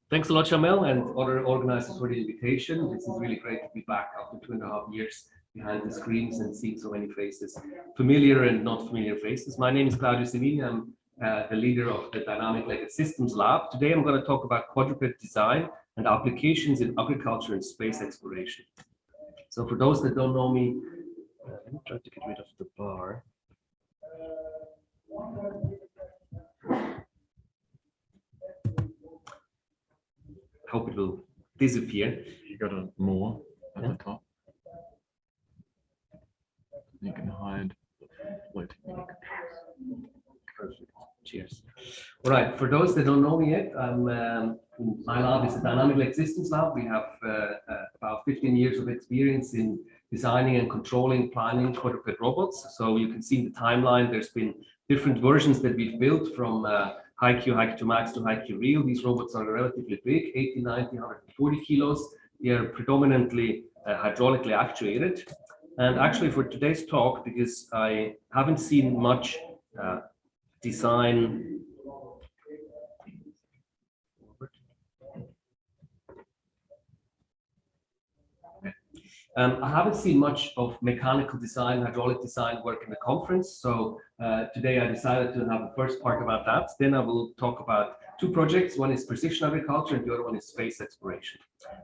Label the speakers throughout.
Speaker 1: Thanks a lot, Jamel, and other organizers for the invitation. This is really great to be back after 2.5 years behind the screens and seeing so many faces, familiar and not familiar faces. My name is Semini. I'm the leader of the Dynamic Legged Systems Lab. Today, I'm going to talk about quadruped design and applications in agriculture and space exploration. So for those that don't know me, let me try to get rid of the bar. Hope it will disappear.
Speaker 2: You got a more at the top. You can hide the floating menu controls.
Speaker 1: Perfect. Cheers. All right. For those that don't know me yet, my lab is a Dynamic Legged Systems Lab. We have about 15 years of experience in designing and controlling, planning quadruped robots. So you can see in the timeline, there's been different versions that we've built from HiQ, HiQ2 Max to HiQ Real. These robots are relatively big, 80, 90, 140 kilos. They are predominantly hydraulically actuated. And actually for today's talk, because I haven't seen much design I haven't seen much of mechanical design, hydraulic design work in the conference. So today I decided to have the first part about that. Then I will talk about two projects. One is precision agriculture and the other one is space exploration.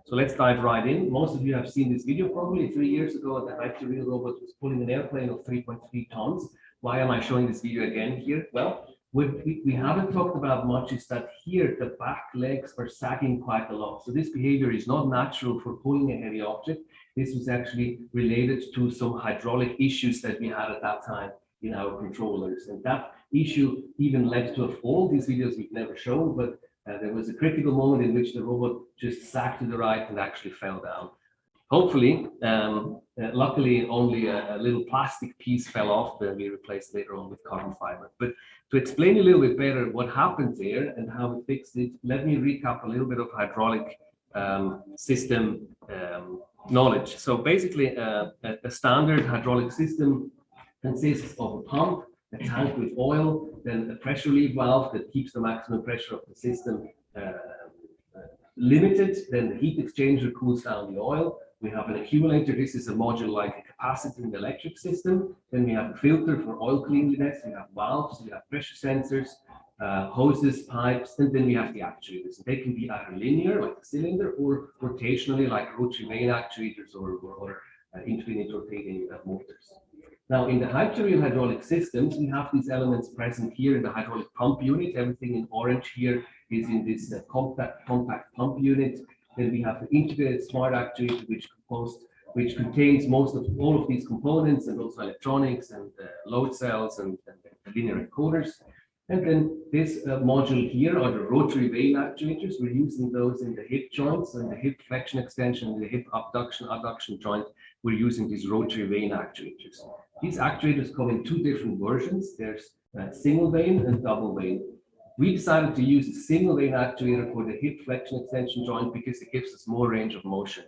Speaker 1: So let's dive right in. Most of you have seen this video probably 3 years ago. The HiQ Real robot was pulling an airplane of 3.3 tons. Why am I showing this video again here? Well, what we haven't talked about much is that here the back legs are sagging quite a lot. So this behavior is not natural for pulling a heavy object. This was actually related to some hydraulic issues that we had at that time in our controllers. And that issue even led to a fall. These videos we've never shown, but there was a critical moment in which the robot just sagged to the right and actually fell down. Hopefully, luckily only a little plastic piece fell off that we replaced later on with carbon fiber. But to explain a little bit better what happened there and how we fixed it, let me recap a little bit of hydraulic system knowledge. So basically, a standard hydraulic system consists of a pump, a tank with oil, then a pressure relief valve that keeps the maximum pressure of the system limited. Then the heat exchanger cools down the oil. We have an accumulator. This is a module like a capacitor in the electric system. Then we have a filter for oil cleanliness. We have valves. We have pressure sensors, hoses, pipes, and then we have the actuators. They can be either linear, like a cylinder, or rotationally, like rotary vane actuators or infinite rotating motors. Now, in the HiQ Real hydraulic systems, we have these elements present here in the hydraulic pump unit. Everything in orange here is in this compact pump unit. Then we have the integrated smart actuator, which contains most of all of these components and also electronics and load cells and linear encoders. And then this module here are the rotary vane actuators. We're using those in the hip joints and the hip flexion extension and the hip abduction joint. We're using these rotary vane actuators. These actuators come in two different versions. There's single vane and double vane. We decided to use a single vane actuator for the hip flexion extension joint because it gives us more range of motion.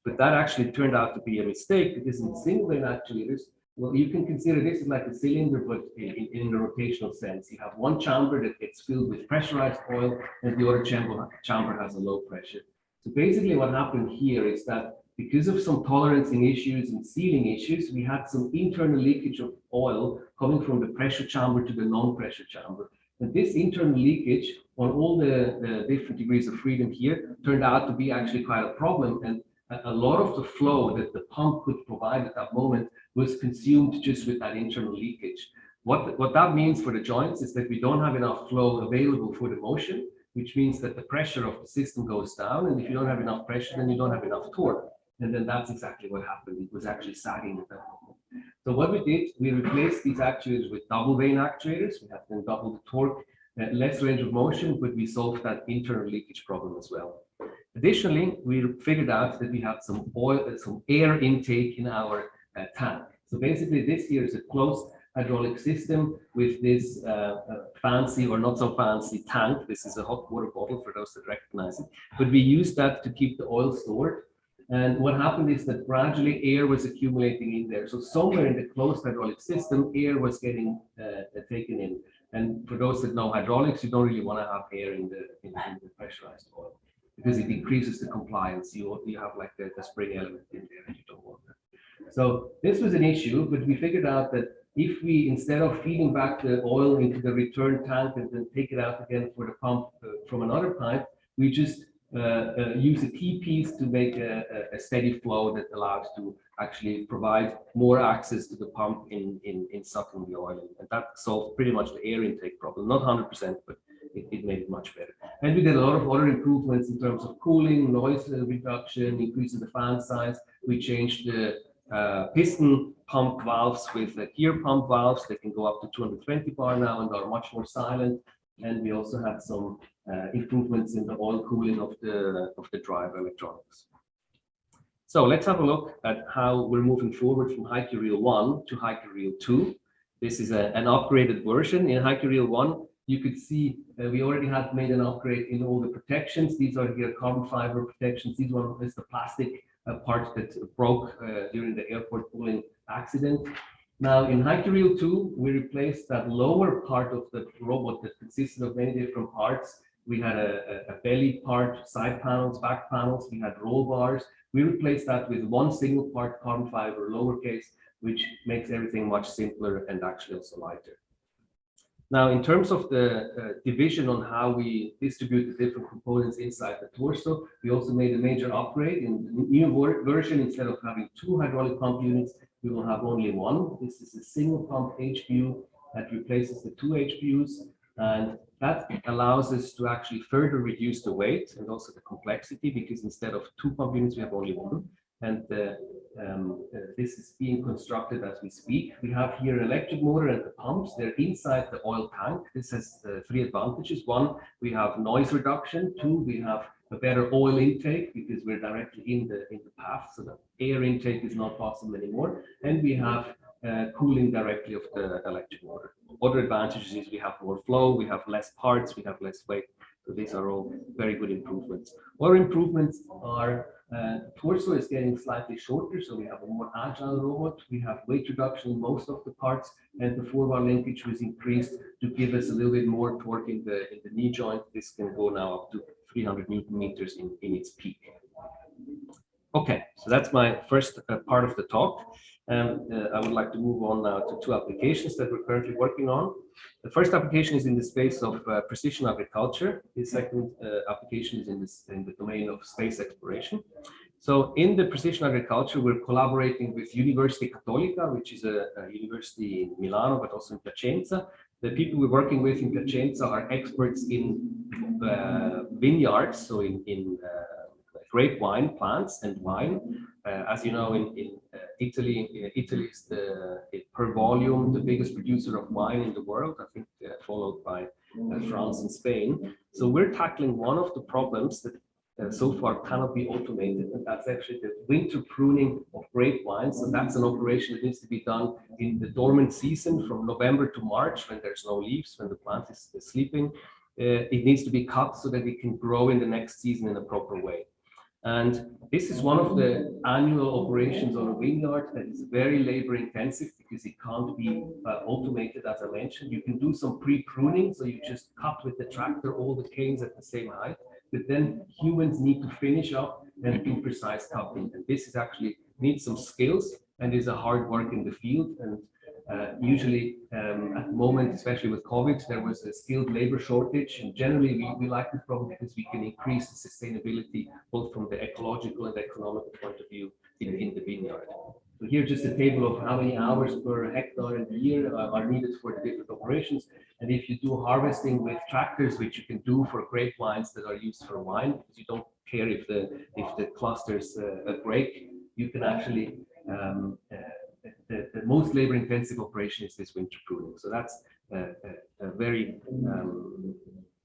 Speaker 1: But that actually turned out to be a mistake because in single vane actuators, well, you can consider this is like a cylinder, but in a rotational sense. You have one chamber that gets filled with pressurized oil, and the other chamber has a low pressure. So basically what happened here is that because of some tolerancing issues and sealing issues, we had some internal leakage of oil coming from the pressure chamber to the non-pressure chamber. And this internal leakage on all the different degrees of freedom here turned out to be actually quite a problem. And a lot of the flow that the pump could provide at that moment was consumed just with that internal leakage. What that means for the joints is that we don't have enough flow available for the motion, which means that the pressure of the system goes down. And if you don't have enough pressure, then you don't have enough torque. And then that's exactly what happened. It was actually sagging at that moment. So what we did, we replaced these actuators with double vane actuators. We have then double the torque, less range of motion, but we solved that internal leakage problem as well. Additionally, we figured out that we had some air intake in our tank. So basically, this here is a closed hydraulic system with this fancy or not so fancy tank. This is a hot water bottle for those that recognize it. But we use that to keep the oil stored. And what happened is that gradually air was accumulating in there. So somewhere in the closed hydraulic system, air was getting taken in. And for those that know hydraulics, you don't really want to have air in the pressurized oil because it increases the compliance. You have like the spring element in there and you don't want that. So this was an issue, but we figured out that if we, instead of feeding back the oil into the return tank and then take it out again for the pump from another pipe, we just use a T-piece to make a steady flow that allows to actually provide more access to the pump in sucking the oil. And that solved pretty much the air intake problem, not 100%, but it made it much better. And we did a lot of other improvements in terms of cooling, noise reduction, increasing the fan size. We changed the piston pump valves with gear pump valves. They can go up to 220 bar now and are much more silent. And we also had some improvements in the oil cooling of the drive electronics. So let's have a look at how we're moving forward from HiQ-Reel 1 to HiQ-Reel 2. This is an upgraded version. In HiQ-Reel 1, you could see we already had made an upgrade in all the protections. These are here carbon fiber protections. This one is the plastic part that broke during the airport pooling accident. Now in HiQ-Reel 2, we replaced that lower part of the robot that consisted of many different parts. We had a belly part, side panels, back panels. We had roll bars. We replaced that with one single part carbon fiber, lowercase, which makes everything much simpler and actually also lighter. Now, in terms of the division on how we distribute the different components inside the torso, we also made a major upgrade. In the new version, instead of having 2 hydraulic pump units, we will have only one. This is a single pump HPU that replaces the 2 HPUs. And that allows us to actually further reduce the weight and also the complexity, because instead of 2 pump units, we have only one. And this is being constructed as we speak. We have here an electric motor and the pumps. They're inside the oil tank. This has 3 advantages. 1, we have noise reduction. 2, we have a better oil intake because we're directly in the path, so the air intake is not possible anymore. And we have cooling directly of the electric motor. Other advantages is we have more flow, we have less parts, we have less weight. So these are all very good improvements. Other improvements are torso is getting slightly shorter, so we have a more agile robot. We have weight reduction in most of the parts, and the 4-bar linkage was increased to give us a little bit more torque in the knee joint. This can go now up to 300 Newton meters in its peak. Okay, so that's my first part of the talk. I would like to move on now to 2 applications that we're currently working on. The first application is in the space of precision agriculture. The second application is in the domain of space exploration. So in the precision agriculture, we're collaborating with University Cattolica, which is a university in Milano, but also in Piacenza. The people we're working with in Piacenza are experts in vineyards, so in grape wine plants and wine. As you know, in Italy is per volume the biggest producer of wine in the world, I think followed by France and Spain. So we're tackling one of the problems that so far cannot be automated, and that's actually the winter pruning of grape wines. And that's an operation that needs to be done in the dormant season from November to March, when there's no leaves, when the plant is sleeping. It needs to be cut so that it can grow in the next season in a proper way. And this is one of the annual operations on a vineyard that is very labor intensive because it can't be automated, as I mentioned. You can do some pre-pruning, so you just cut with the tractor all the canes at the same height, but then humans need to finish up and do precise cutting. And this is actually needs some skills and is a hard work in the field. And usually at the moment, especially with COVID, there was a skilled labor shortage. And generally, we like this problem because we can increase the sustainability, both from the ecological and economical point of view in the vineyard. So here, just a table of how many hours per hectare in the year are needed for the different operations. And if you do harvesting with tractors, which you can do for grape wines that are used for wine, because you don't care if the clusters break, you can actually the most labor-intensive operation is this winter pruning. So that's a very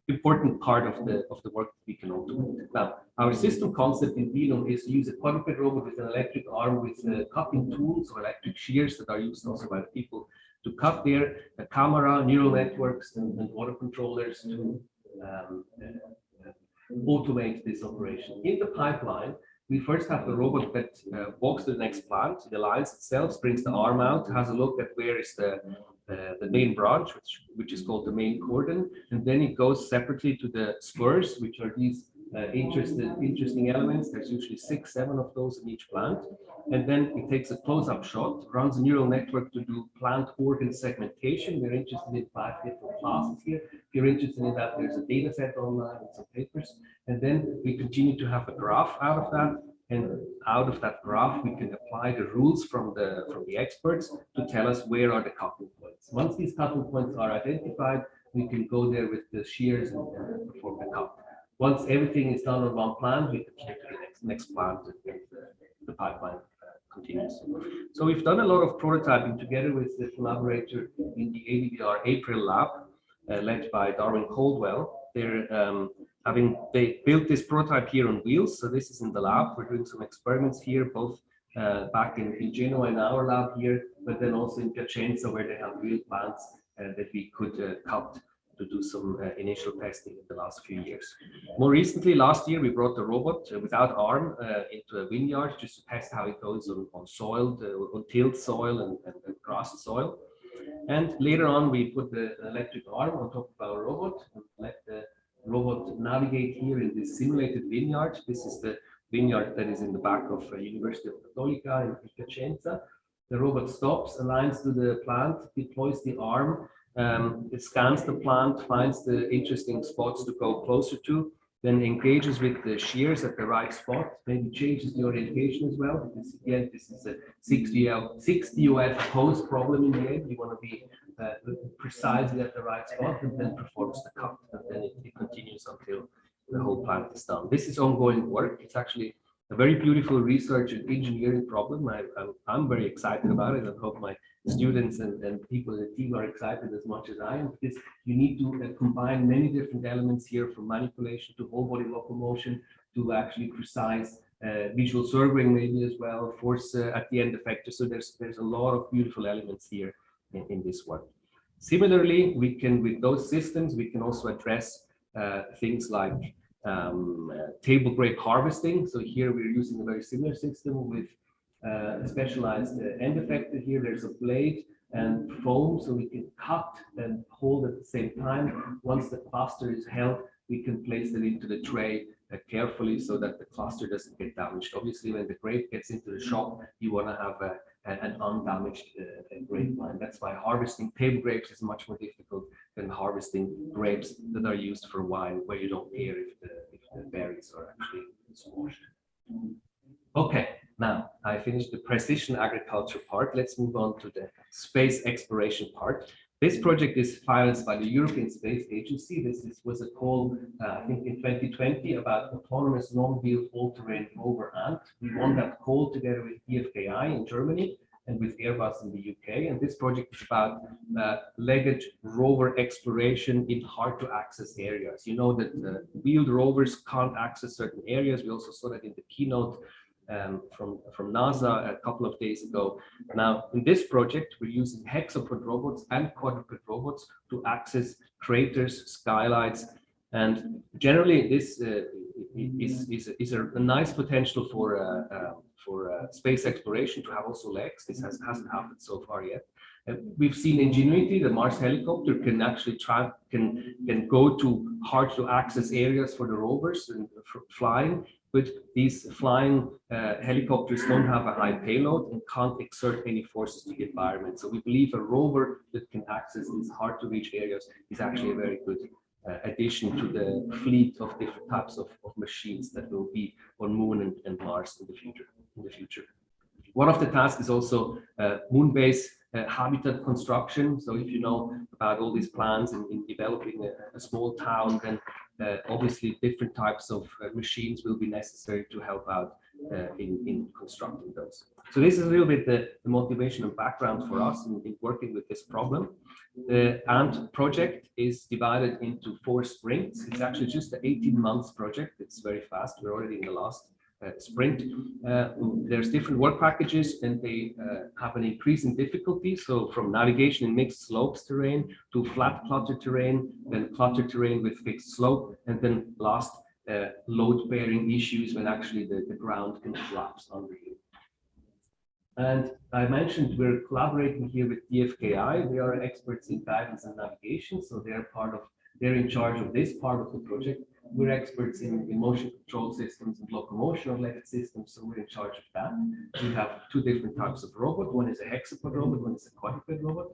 Speaker 1: important part of the work that we can automate. Now, our system concept in Vino is to use a quadruped robot with an electric arm with cutting tools or electric shears that are used also by the people to cut there, a camera, neural networks, and water controllers to automate this operation. In the pipeline, we first have the robot that walks to the next plant. It aligns itself, brings the arm out, has a look at where is the the main branch, which is called the main cordon, and then it goes separately to the spurs, which are these interesting elements. There's usually 6, 7 of those in each plant. And then it takes a close-up shot, runs a neural network to do plant organ segmentation. We're interested in 5 different classes here. If you're interested in that, there's a data set online and some papers. And then we continue to have a graph out of that. And out of that graph, we can apply the rules from the experts to tell us where are the cutting points. Once these cutting points are identified, we can go there with the shears and perform the cut. Once everything is done on one plant, we continue to the next plant, and the pipeline continues. So we've done a lot of prototyping together with the collaborator in the ADVR April lab, led by Darwin Caldwell. They built this prototype here on wheels. So this is in the lab. We're doing some experiments here, both back in Genoa in our lab here, but then also in Piacenza, where they have real plants that we could cut to do some initial testing in the last few years. More recently, last year, we brought the robot without arm into a vineyard just to test how it goes on soiled, on tilled soil and grassy soil. And later on, we put the electric arm on top of our robot and let the robot navigate here in this simulated vineyard. This is the vineyard that is in the back of University of Cattolica in Piacenza. The robot stops, aligns to the plant, deploys the arm. It scans the plant, finds the interesting spots to go closer to, then engages with the shears at the right spot, maybe changes the orientation as well, because again, this is a 60 UF pose problem in the end. You want to be precisely at the right spot, and then performs the cut, and then it continues until the whole plant is done. This is ongoing work. It's actually a very beautiful research and engineering problem. I'm very excited about it, and hope my students and people in the team are excited as much as I am, because you need to combine many different elements here, from manipulation to whole body locomotion to actually precise visual surveying maybe as well, force at the end effector. So there's a lot of beautiful elements here in this work. Similarly, we can, with those systems, we can also address things like table grape harvesting. So here we're using a very similar system with a specialized end effector. Here there's a blade and foam, so we can cut and hold at the same time. Once the cluster is held, we can place it into the tray carefully so that the cluster doesn't get damaged. Obviously, when the grape gets into the shop, you want to have an undamaged grapevine. That's why harvesting table grapes is much more difficult than harvesting grapes that are used for wine, where you don't care if the berries are actually squashed. Okay, now I finished the precision agriculture part. Let's move on to the space exploration part. This project is financed by the European Space Agency. This was a call, I think, in 2020 about autonomous non-wheeled all-terrain rover Ant. We won that call together with DFKI in Germany and with Airbus in the UK. And this project is about legged rover exploration in hard-to-access areas. You know that wheeled rovers can't access certain areas. We also saw that in the keynote from NASA a couple of days ago. Now, in this project, we're using hexapod robots and quadruped robots to access craters, skylights, and generally this is a nice potential for space exploration to have also legs. This hasn't happened so far yet. We've seen Ingenuity, the Mars helicopter, can actually can go to hard to access areas for the rovers and flying. But these flying helicopters don't have a high payload and can't exert any forces to the environment. So we believe a rover that can access these hard to reach areas is actually a very good addition to the fleet of different types of machines that will be on Moon and Mars in the future. One of the tasks is also moon base habitat construction. So if you know about all these plans in developing a small town, then obviously different types of machines will be necessary to help out in constructing those. So this is a little bit the motivation and background for us in working with this problem. The ANT project is divided into 4 sprints. It's actually just an 18 months project. It's very fast. We're already in the last sprint. There's different work packages, and they have an increase in difficulty. So from navigation in mixed slopes terrain to flat clutter terrain, then clutter terrain with fixed slope, and then last load bearing issues when actually the ground can collapse under you. And I mentioned we're collaborating here with DFKI. They are experts in guidance and navigation, so they're in charge of this part of the project. We're experts in motion control systems and locomotion-related systems, so we're in charge of that. We have two different types of robot. One is a hexapod robot, one is a quadruped robot.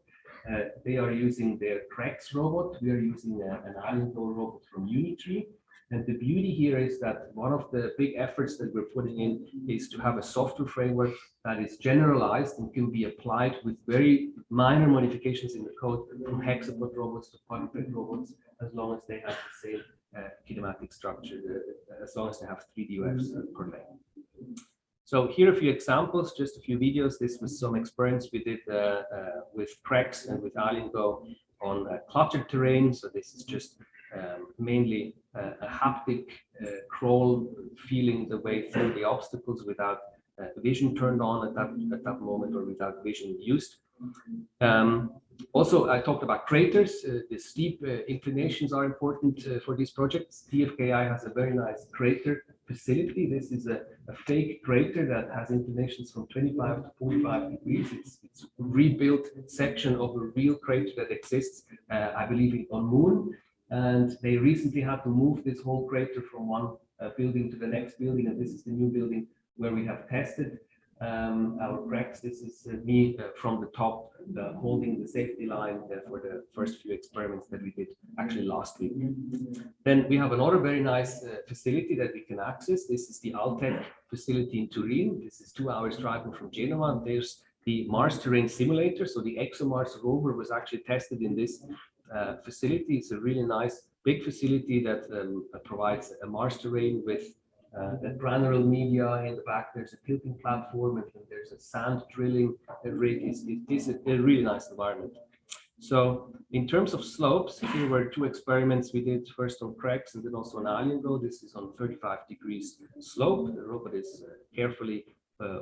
Speaker 1: They are using their CREX robot. We are using an AlienGo robot from Unitree. And the beauty here is that one of the big efforts that we're putting in is to have a software framework that is generalized and can be applied with very minor modifications in the code from hexapod robots to quadruped robots, as long as they have the same kinematic structure, as long as they have 3D UFs per lane. So here are a few examples, just a few videos. This was some experience we did with CREX and with AlienGo on cluttered terrain. So this is just mainly a haptic crawl, feeling the way through the obstacles without vision turned on at that moment, or without vision used. Also, I talked about craters. The steep inclinations are important for these projects. DFKI has a very nice crater facility. This is a fake crater that has inclinations from 25 to 45 degrees. It's a rebuilt section of a real crater that exists, I believe, on Moon. And they recently had to move this whole crater from one building to the next building. And this is the new building where we have tested our CREX. This is me from the top holding the safety line for the first few experiments that we did actually last week. Then we have another very nice facility that we can access. This is the Altec facility in Turin. This is 2 hours driving from Genoa. And there's the Mars terrain simulator. So the ExoMars rover was actually tested in this facility. It's a really nice big facility that provides a Mars terrain with the granular media in the back. There's a tilting platform, and there's a sand drilling rig. It's a really nice environment. So in terms of slopes, here were 2 experiments we did, first on CREX and then also on AlienGo. This is on 35 degrees slope. The robot is carefully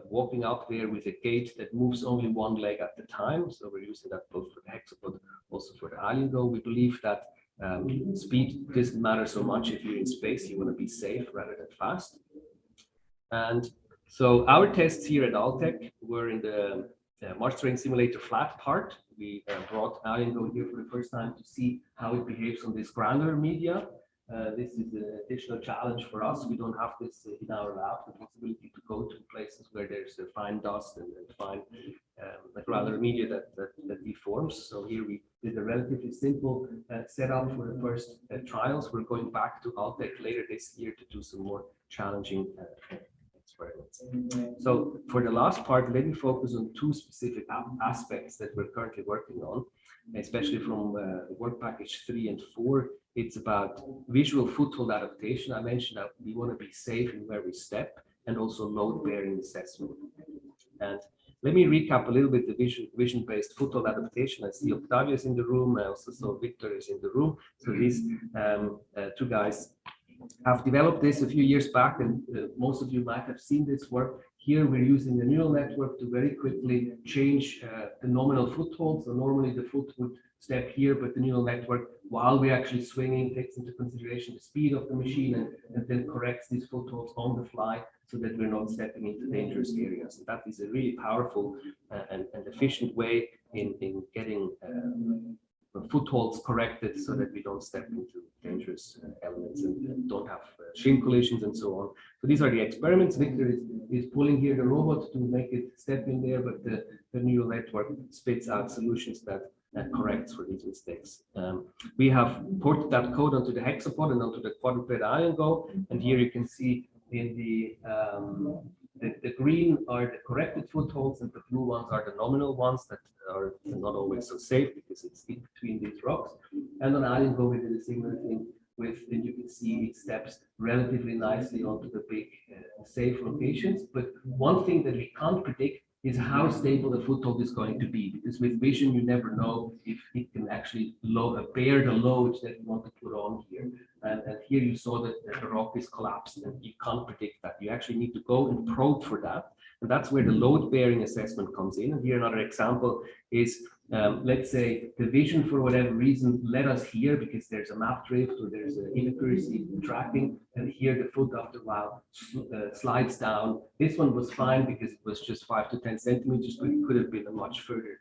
Speaker 1: walking up there with a gait that moves only one leg at a time. So we're using that both for the hexapod, also for the AlienGo. We believe that speed doesn't matter so much if you're in space. You want to be safe rather than fast. And so our tests here at Altec were in the Mars terrain simulator flat part. We brought AlienGo here for the first time to see how it behaves on this granular media. This is an additional challenge for us. We don't have this in our lab, the possibility to go to places where there's fine dust and fine granular media that deforms. So here we did a relatively simple setup for the first trials. We're going back to Altec later this year to do some more challenging experiments. So for the last part, let me focus on 2 specific aspects that we're currently working on, especially from work package 3 and 4. It's about visual foothold adaptation. I mentioned that we want to be safe in where we step, and also load-bearing assessment. And let me recap a little bit the vision-based foothold adaptation. I see Octavio is in the room. I also saw Victor is in the room. So these 2 guys have developed this a few years back, and most of you might have seen this work. Here we're using the neural network to very quickly change the nominal foothold. So normally the foot would step here, but the neural network, while we're actually swinging, takes into consideration the speed of the machine and then corrects these footholds on the fly so that we're not stepping into dangerous areas. And that is a really powerful and efficient way in getting footholds corrected so that we don't step into dangerous elements and don't have shin collisions and so on. So these are the experiments. Victor is pulling here the robot to make it step in there, but the neural network spits out solutions that corrects for these mistakes. We have ported that code onto the hexapod and onto the quadruped AlienGo, and here you can see in the green are the corrected footholds, and the blue ones are the nominal ones that are not always so safe because it's in between these rocks. And on AlienGo we did a similar thing with, and you can see it steps relatively nicely onto the big safe locations. But one thing that we can't predict is how stable the foothold is going to be, because with vision you never know if it can actually bear the load that you want to put on here. And here you saw that the rock is collapsed, and you can't predict that. You actually need to go and probe for that. And that's where the load-bearing assessment comes in. And here another example is let's say the vision for whatever reason led us here because there's a map drift or there's an inaccuracy in tracking, and here the foot after a while slides down. This one was fine because it was just 5 to 10 centimeters, but it could have been a much further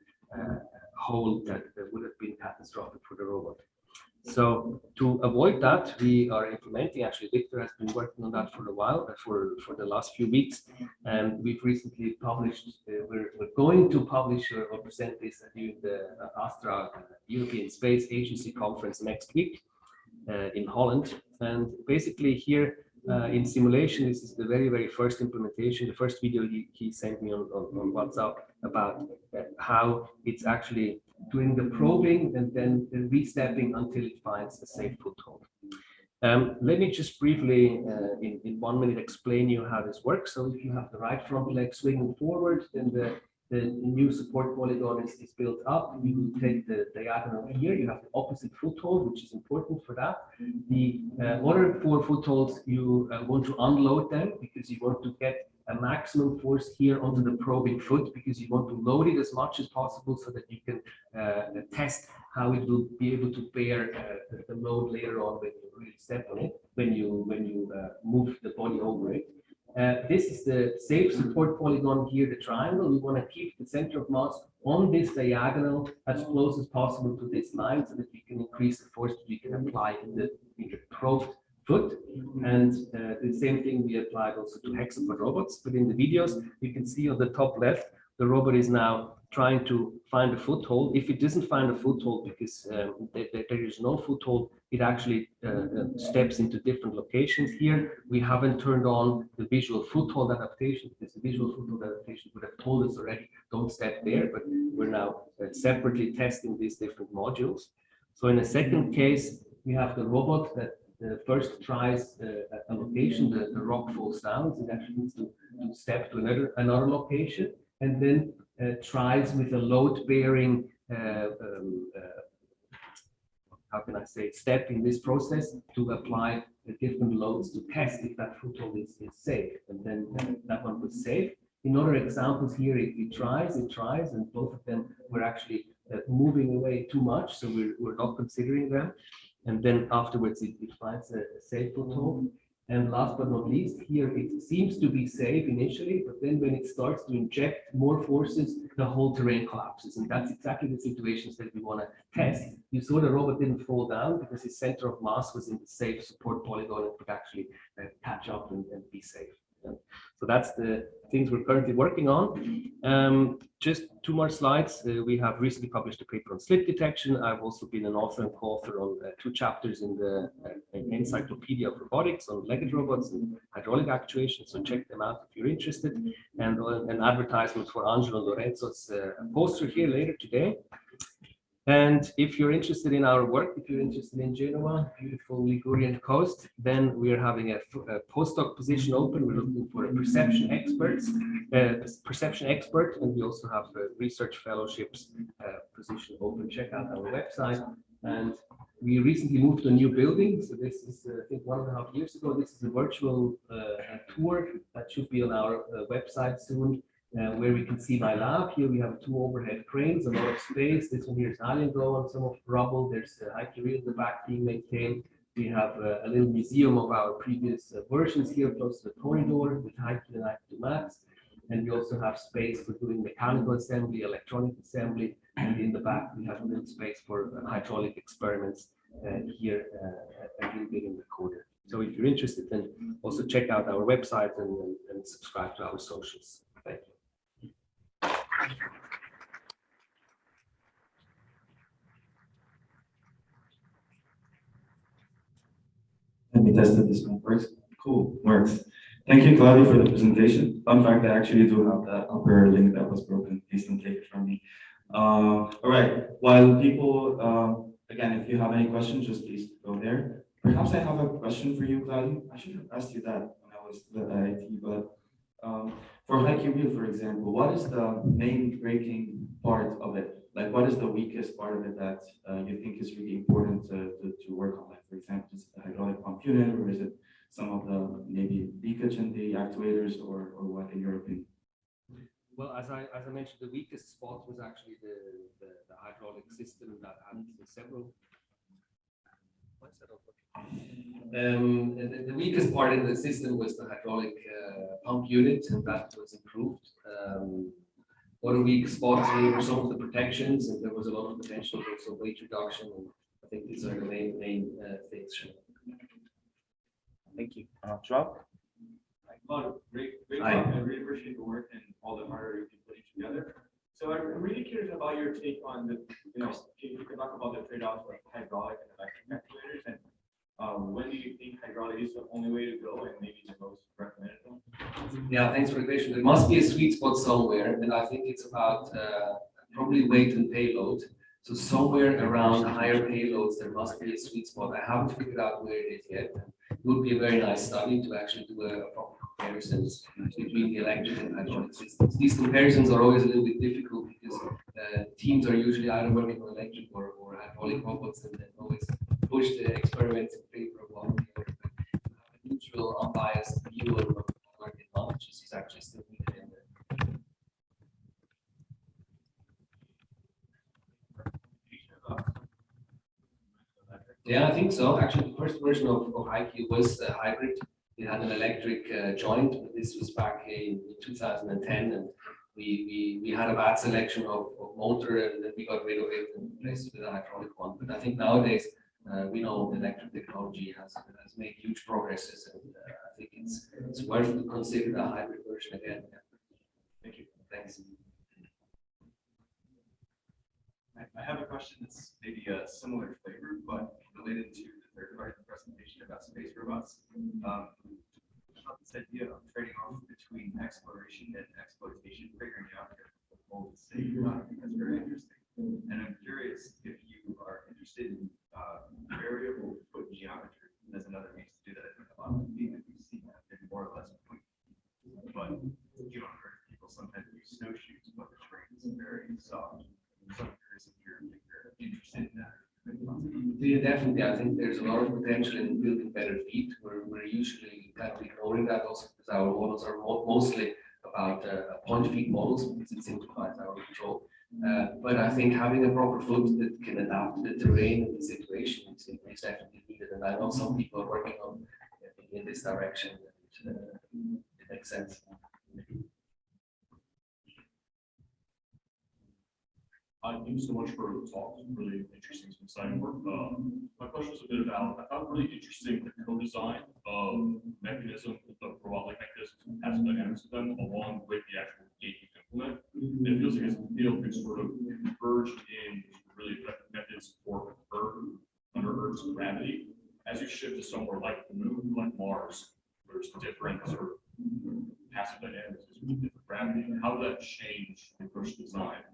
Speaker 1: hole that would have been catastrophic for the robot. So to avoid that, we are implementing, actually Victor has been working on that for a while, for the last few weeks, and we've recently published, we're going to publish or present this during the ASTRA European Space Agency conference next week in Holland. And basically here in simulation, this is the very first implementation, the first video he sent me on WhatsApp about how it's actually doing the probing and then re-stepping until it finds a safe foothold. Let me just briefly, in 1 minute, explain you how this works. So if you have the right front leg swinging forward, then the new support polygon is built up. You take the diagonal here, you have the opposite foothold, which is important for that. The other 4 footholds, you want to unload them because you want to get a maximum force here onto the probing foot, because you want to load it as much as possible so that you can test how it will be able to bear the load later on when you really step on it, when you move the body over it. This is the safe support polygon here, the triangle. We want to keep the center of mass on this diagonal as close as possible to this line so that you can increase the force that you can apply in the probed foot. And the same thing we applied also to hexapod robots. But in the videos, you can see on the top left, the robot is now trying to find a foothold. If it doesn't find a foothold because there is no foothold, it actually steps into different locations here. We haven't turned on the visual foothold adaptation because the visual foothold adaptation would have told us already, don't step there, but we're now separately testing these different modules. So in a second case, we have the robot that first tries a location, the rock falls down, so it actually needs to step to another location, and then tries with a load-bearing, how can I say, step in this process to apply the different loads to test if that foothold is safe. And then that one was safe. In other examples here, it tries, and both of them were actually moving away too much, so we're not considering them. And then afterwards, it finds a safe foothold. And last but not least, here it seems to be safe initially, but then when it starts to inject more forces, the whole terrain collapses. And that's exactly the situations that we want to test. You saw the robot didn't fall down because his center of mass was in the safe support polygon and could actually catch up and be safe. So that's the things we're currently working on. Just 2 more slides. We have recently published a paper on slip detection. I've also been an author and co-author on 2 chapters in the Encyclopedia of Robotics on legged robots and hydraulic actuation. So check them out if you're interested. And an advertisement for Angelo Lorenzo's poster here later today. And if you're interested in our work, if you're interested in Genoa, beautiful Ligurian coast, then we're having a postdoc position open. We're looking for a perception expert, and we also have a research fellowships position open. Check out our website. And we recently moved to a new building. So this is, I think, 1.5 years ago. This is a virtual tour that should be on our website soon. Where we can see my lab. Here we have 2 overhead cranes, a lot of space. This one here is alien glow on some of the rubble. There's a ICRA' in the back being maintained. We have a little museum of our previous versions here close to the corridor with IQ and IQ Max. And we also have space for doing mechanical assembly, electronic assembly. And in the back, we have a little space for hydraulic experiments here a little bit in the corner. So if you're interested, then also check out our website and subscribe to our socials. Thank you.
Speaker 3: Let me test if this one works. Cool, works. Thank you, Claudio, for the presentation. Fun fact, I actually do have that upper link that was broken. Please don't take it from me. All right, while people, again, if you have any questions, just please go there. Perhaps I have a question for you, Claudio. I should have asked you that when I was at IIT, but for ICRA', for example, what is the main breaking part of it? Like, what is the weakest part of it that you think is really important to work on? Like, for example, is it the hydraulic pump unit, or is it some of the maybe leakage in the actuators, or what, in your opinion?
Speaker 1: Well, as I mentioned, the weakest spot was actually the hydraulic system that had several. The weakest part in the system was the hydraulic pump unit, and that was improved. Other weak spots were some of the protections, and there was a lot of potential for some weight reduction. And I think these are the main things.
Speaker 4: Thank you. Joao?
Speaker 5: Great
Speaker 4: Hi.
Speaker 5: talk. I really appreciate the work and all the hard work you've been putting together. So I'm really curious about your take on the, if you could talk about the trade-offs of hydraulic and electric actuators, and when do you think hydraulic is the only way to go and maybe the most recommended one?
Speaker 1: Yeah, thanks for the question. There must be a sweet spot somewhere, and I think it's about probably weight and payload. So somewhere around higher payloads, there must be a sweet spot. I haven't figured out where it is yet. It would be a very nice study to actually do a proper comparisons between the electric and hydraulic systems. These comparisons are always a little bit difficult because teams are usually either working on electric or hydraulic robots, and then always push the experiments in favor of one or the other. A neutral, unbiased view of what the advantages is actually still needed in there. Yeah, I think so. Actually, the first version of IQ was a hybrid. It had an electric joint, but this was back in 2010, and we had a bad selection of motor, and then we got rid of it and replaced it with a hydraulic one. But I think nowadays we know electric technology has made huge progresses, and I think it's worth to consider the hybrid version again.
Speaker 5: Thank you.
Speaker 1: Thanks.
Speaker 6: I have a question that's maybe a similar flavor, but related to the third part of the presentation about space robots. This idea of trading off between exploration and exploitation, figuring out if the goal is safe or not, I think that's very interesting. And I'm curious if you are interested in variable foot geometry as another means to do that. I think a lot of the things we see have been more or less point. But you don't heard people sometimes use snowshoes, but the terrain is very soft. So I'm curious if you're interested in that.
Speaker 1: Yeah, definitely. I think there's a lot of potential in building better feet. We're usually kind of ignoring that also because our models are mostly about point feet models because it simplifies our control. But I think having a proper foot that can adapt to the terrain and the situation is definitely needed. And I know some people are working on in this direction. And, it makes sense.
Speaker 7: Thank you so much for the talk. It's really interesting, some exciting work. My question is a bit about, I found really interesting the co-design of mechanism, the robot-like mechanisms, passive dynamics of them, along with the actual gate you implement. And it feels like as the field can sort of converge in really effective methods for Earth, under Earth's gravity. As you shift to somewhere like the moon, like Mars, there's different sort of passive dynamics, there's different gravity. How does that change the approach to design?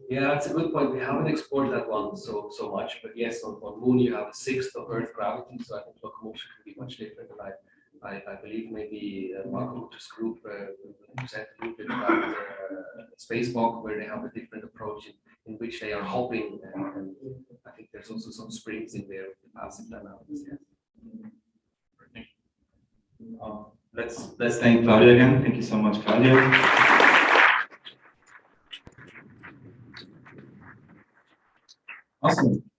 Speaker 1: Yeah, that's a good point. We haven't explored that one so much, but yes, on Moon you have a sixth of Earth gravity, so I think locomotion can be much different. And I believe maybe Marco Mutter's group presented a little bit about Spacewalk, where they have a different approach in which they are hopping, and I think there's also some springs in there with the passive dynamics. Yeah.
Speaker 3: Let's thank Claudia again. Thank you so much, Claudia. Awesome.